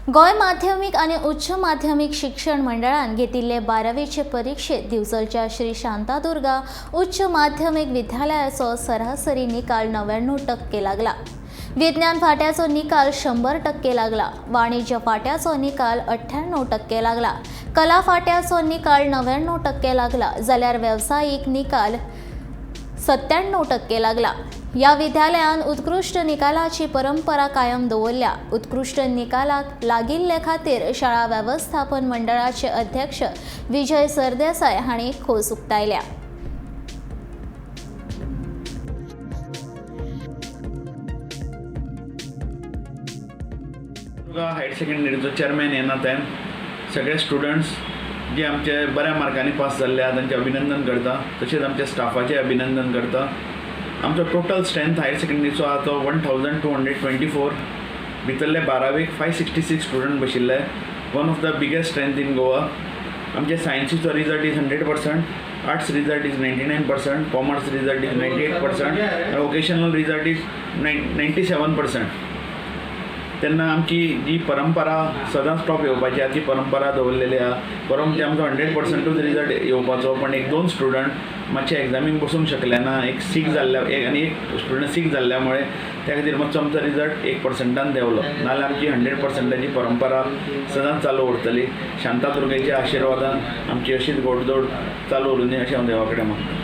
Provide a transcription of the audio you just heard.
गोय माध्यमिक आणि उच्च माध्यमिक शिक्षण मंडळान घेतिल्ले 12वीचे परीक्षेत दिवचलच्या श्री शांतादुर्गा उच्च माध्यमिक विद्यालयाचो सरासरी निकाल 99% लागला। विज्ञान फाट्याचो निकाल 100% लागला। वाणिज्य फाट्याचो निकाल 98% लागला। कला फाट्याचो निकाल 99% लागला, जाल्यार व्यावसायिक निकाल 97% लागला। या विद्यालयान उत्कृष्ट निकालाची परंपरा कायम दवरल्या। उत्कृष्ट निकालाक लागिल्ले खातीर शाळा व्यवस्थापन मंडळाचे अध्यक्ष विजय सरदेसाय हांणी खोस उक्तायल्या। हायर सेकंडरीचो चेअरमॅन येना ते सगळे स्टुडंट्स जे आमचे बऱ्या मार्कांनी पास जाल्ले आहा तांचे अभिनंदन करता, तशेंच आमच्या स्टाफाचे अभिनंदन करता। आमचो टोटल स्ट्रेंथ हायर सेकंडरीचो आहा तो 1224, भितरले 12वीक 566 स्टुडंट बशिल्ले, one of the biggest strength in Goa. आमचे सायन्सीचो result is 100%, arts result is 99%, commerce result is 98%, vocational result is 97%। तेन्ना आमची जी परंपरा सदांच टॉप येवपाची आहा ती परंपरा दवरलेली आहा। परवा म्हणजे आमचो 100%च रिजल्ट येवपाचो, पण एक दोन स्टुडंट मातशे एग्जामीक बसूंक शकले ना, एक सीक जाल्ल्या आनी एक स्टुडंट सीक जाल्ल्यामुळे त्या खातीर मातसो आमचो रिजल्ट 1%आन देंवलो, नाल्यार आमची 100%ची परंपरा सदांच चालू उरतली। शांतादुर्गेच्या आशिर्वादान आमची अशीच घोडदौड चालू उरूं दी अशें हांव देवा कडेन मागतां।